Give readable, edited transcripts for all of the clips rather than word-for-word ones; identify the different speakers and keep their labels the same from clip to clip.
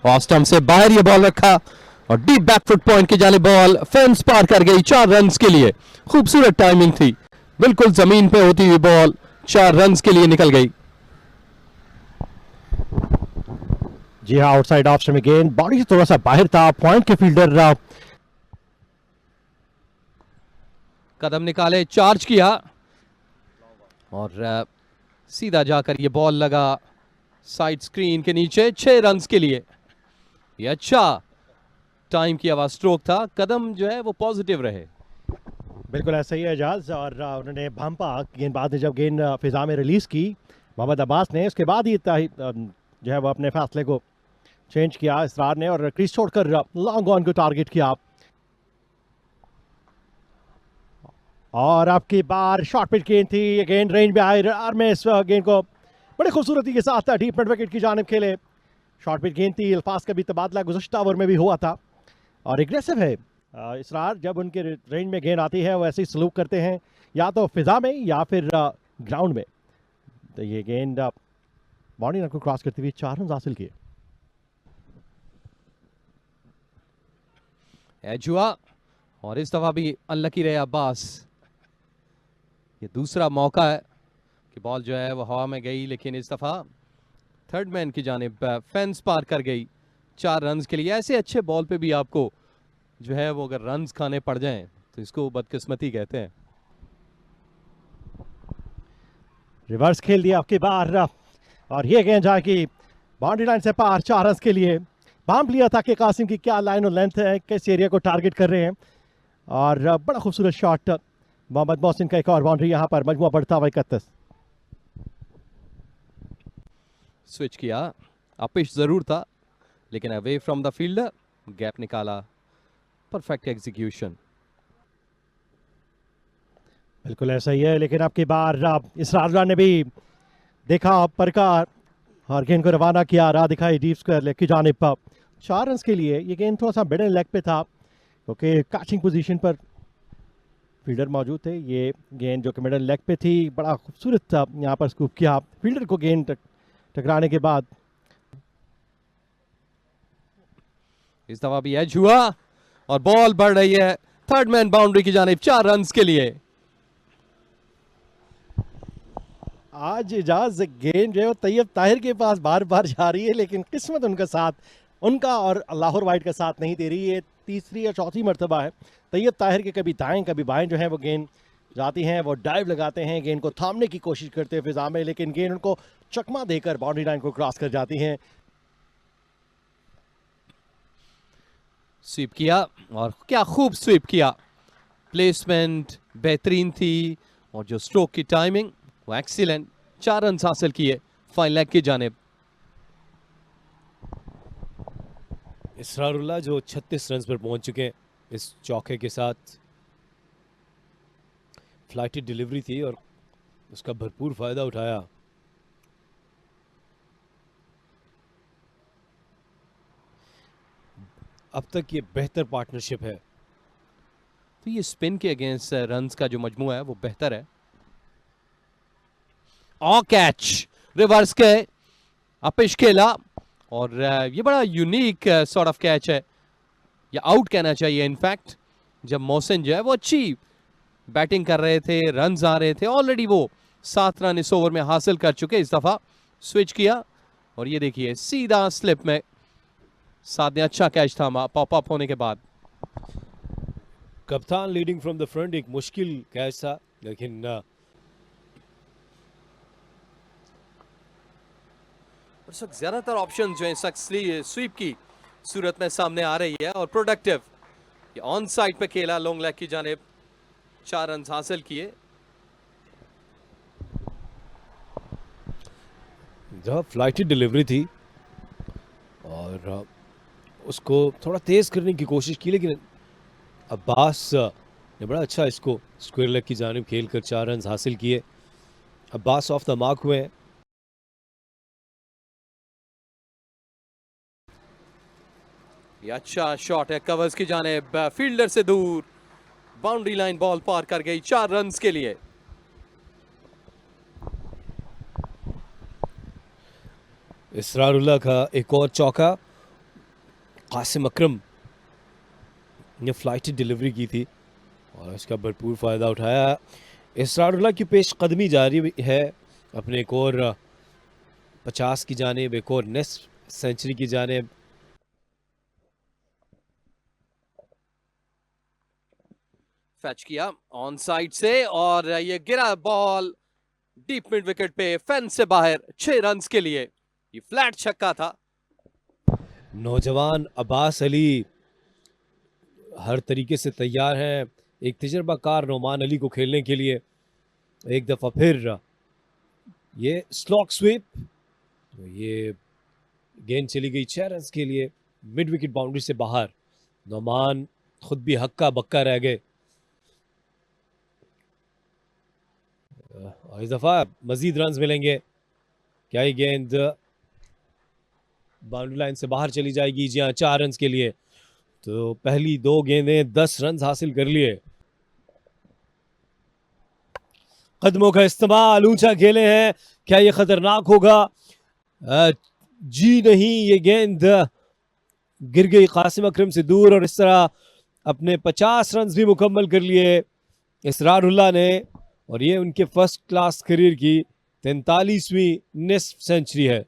Speaker 1: Off stump से बाहर ये बॉल रखा और डीप बैक फुट पॉइंट की जानिब बॉल फेंस पार कर गई 4 रन्स के लिए। खूबसूरत टाइमिंग थी, बिल्कुल जमीन पे होती हुई बॉल 4 रन्स के लिए निकल गई।
Speaker 2: जी हाँ, आउटसाइड ऑफ स्टंप में गेंद बॉडी से थोड़ा सा बाहर था। पॉइंट के फील्डर
Speaker 1: कदम निकाले, चार्ज किया और सीधा जाकर ये बॉल लगा साइड स्क्रीन के नीचे 6 रन्स के लिए। ये अच्छा टाइम किया हुआ स्ट्रोक था, कदम जो है वो पॉजिटिव रहे।
Speaker 2: बिल्कुल ऐसा ही है एजाज। और उन्होंने भंपा गेंदबाज ने जब गेंद फिजा में रिलीज की मोहम्मद अब्बास ने, उसके बाद ही जो है वो अपने फैसले को चेंज किया इसरार ने और क्रीज छोड़कर लॉन्ग ऑन को टारगेट किया। और आपकी बार शॉर्ट पिच गेंद थी, ये गेंद रेंज में आई और मैं इस गेंद को बड़ी खूबसूरती के साथ डीप मिड विकेट की जानिब खेले। शॉर्ट पिच गेंद थी, अल्फाज का भी तबादला गुज़श्ता ओवर में भी हुआ था और एग्रेसिव है इसरार। जब उनके रेंज में गेंद आती है वो ऐसे ही सलूक करते हैं, या तो फिजा में या फिर ग्राउंड में। तो ये गेंद बाउंड्री लाइन को क्रॉस करते हुए 4 रन हासिल किए।
Speaker 1: एज हुआ और इस दफा भी अनलकी रहे अब्बास। ये दूसरा मौका है कि बॉल जो है वो हवा में गई, लेकिन इस दफा थर्ड मैन की जानिब फेंस पार कर गई 4 रन्स के लिए। ऐसे अच्छे बॉल पे भी आपको जो है वो अगर रन्स खाने पड़ जाएं तो इसको बदकिस्मती कहते हैं।
Speaker 2: रिवर्स खेल दिया आपकी बार और ये गेंद जाएगी बाउंड्री लाइन से पार 4 रन के लिए। भांप लिया था कि कासिम की क्या लाइन और लेंथ है, किस एरिया को टारगेट कर रहे हैं। और बड़ा खूबसूरत शॉट मोहम्मद मोहसिन का, एक और बाउंड्री यहाँ पर। मजमुआ बढ़ता हुआ 31।
Speaker 1: स्विच किया, अपिश जरूर था लेकिन away from the fielder, gap निकाला, परफेक्ट एग्जीक्यूशन।
Speaker 2: बिल्कुल ऐसा ही है, लेकिन आपकी बार इसरार ने भी देखा परकार और गेंद को रवाना किया, राह दिखाई डीप स्क्वायर लेग की जानिब पर 4 रन के लिए। ये गेंद थोड़ा सा मिडल लेग पे था क्योंकि कैचिंग पोजीशन पर फील्डर मौजूद थे। ये गेंद जो कि मिडल लेग पे थी, बड़ा खूबसूरत था, यहाँ पर स्कूप किया फील्डर को गेंद टकराने के बाद।
Speaker 1: इस दफा भी एज हुआ और बॉल बढ़ रही है थर्ड मैन बाउंड्री की जानिब 4 रन के लिए।
Speaker 2: आज इजाज गेंद जो है तैयब ताहिर के पास बार बार जा रही है, लेकिन किस्मत उनका साथ, उनका और लाहौर वाइट का साथ नहीं दे रही है। तीसरी या चौथी मरतबा है तैयब ताहिर के कभी दाएं कभी बाएं जो है वो गेंद जाती हैं, वो डाइव लगाते हैं, गेंद को थामने की कोशिश करते हैं फिजा में, लेकिन गेंद उनको चकमा देकर बाउंड्री लाइन को क्रॉस कर जाती हैं।
Speaker 1: स्वीप किया और क्या खूब स्वीप किया, प्लेसमेंट बेहतरीन थी और जो स्ट्रोक की टाइमिंग वो एक्सीलेंट। 4 रन हासिल किए फाइन लेग की जानिब।
Speaker 3: इसरारुल्लाह जो 36 रन पर पहुंच चुके हैं इस चौके के साथ। फ्लाइटेड डिलीवरी थी और उसका भरपूर फायदा उठाया। अब तक ये बेहतर पार्टनरशिप है।
Speaker 1: तो ये स्पिन के अगेंस्ट रन्स का जो मजमू है वो बेहतर है। और कैच रिवर्स के अपिश खेला और ये बड़ा यूनिक सॉर्ट ऑफ कैच है, या आउट कहना चाहिए इनफैक्ट। जब मोहसिन जो है वो अच्छी बैटिंग कर रहे थे, रन्स आ रहे थे, ऑलरेडी वो 7 रन इस ओवर में हासिल कर चुके। इस दफा स्विच किया और ये देखिए सीधा स्लिप में साथ ने अच्छा कैच था पॉप अप होने के बाद।
Speaker 3: कप्तान लीडिंग फ्रॉम द फ्रंट, एक मुश्किल कैच था, लेकिन
Speaker 1: इस वक्त ज्यादातर ऑप्शन जो है स्वीप की सूरत में सामने आ रही है और प्रोडक्टिव। ये ऑन साइड पे खेला लॉन्ग लेग की जानिब, 4 रन हासिल किए।
Speaker 3: जहाँ फ्लाइटेड डिलीवरी थी और उसको थोड़ा तेज करने की कोशिश की, लेकिन अब्बास ने बड़ा अच्छा इसको स्क्वायर लेग की जानिब खेलकर 4 रन हासिल किए। अब्बास ऑफ द मार्क हुए हैं।
Speaker 1: ये अच्छा शॉट है कवर्स की जानिब, फील्डर से दूर, बाउंड्री लाइन बॉल पार कर गई 4 रन के लिए।
Speaker 3: इसरारुल्लाह का एक और चौका कासिम अकरम ने फ्लाइट डिलीवरी की थी और इसका भरपूर फ़ायदा उठाया। इसरारुल्लाह की पेशकदमी जारी है अपने एक और 50 की जानिब, एक और नेक्स्ट सेंचुरी की जानिब।
Speaker 1: फैच किया ऑन साइड से और ये गिरा बॉल डीप मिड विकेट पे, फेंस से बाहर, 6 रन्स के लिए। ये फ्लैट छक्का था।
Speaker 3: नौजवान अब्बास अली हर तरीके से तैयार हैं एक तजर्बाकार नोमान अली को खेलने के लिए। एक दफ़ा फिर ये स्लॉक स्वीप, तो ये गेंद चली गई 6 रन्स के लिए मिड विकेट बाउंड्री से बाहर। नोमान खुद भी हक्का बक्का रह गए। और इस दफ़ा मजीद रन्स मिलेंगे। क्या ये गेंद बाउंड्री लाइन से बाहर चली जाएगी? जी हाँ, 4 रन्स के लिए। तो पहली 2 गेंदें 10 रन्स हासिल कर लिए। कदमों का इस्तेमाल, ऊंचा खेले हैं, क्या ये खतरनाक होगा? जी नहीं, ये गेंद गिर गई कासिम अकरम से दूर और इस तरह अपने 50 रन्स भी मुकम्मल कर लिए इसरारुल्लाह ने। और ये उनके फर्स्ट क्लास करियर की 43वीं निस्फ सेंचुरी है।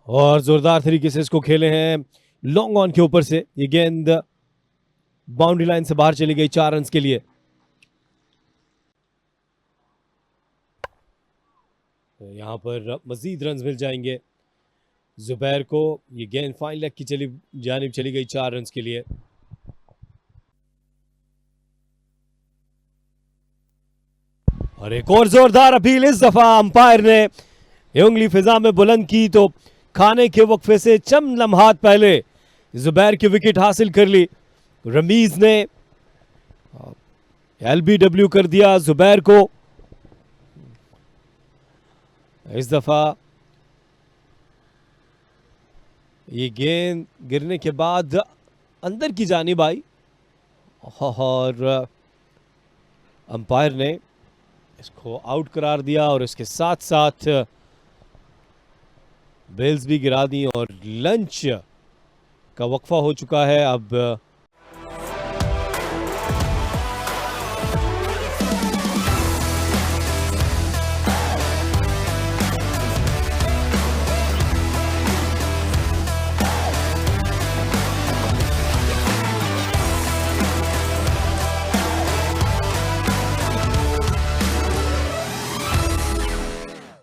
Speaker 3: और जोरदार तरीके से इसको खेले हैं लॉन्ग ऑन के ऊपर से। ये गेंद बाउंड्री लाइन से बाहर चली गई 4 रन्स के लिए। तो यहां पर मजीद रन्स मिल जाएंगे जुबैर को। ये गेंद फाइन लेग की जानिब चली गई 4 रन्स के लिए। और एक और जोरदार अपील इस दफा अंपायर ने ये उंगली फिजा में बुलंद की तो खाने के वक्फे से चंद लम्हात पहले जुबैर की विकेट हासिल कर ली। रमीज ने एलबीडब्ल्यू कर दिया जुबैर को। इस दफा ये गेंद गिरने के बाद अंदर की जानिब आई और अंपायर ने इसको आउट करार दिया और इसके साथ साथ बेल्स भी गिरा दी और लंच का वक्फा हो चुका है। अब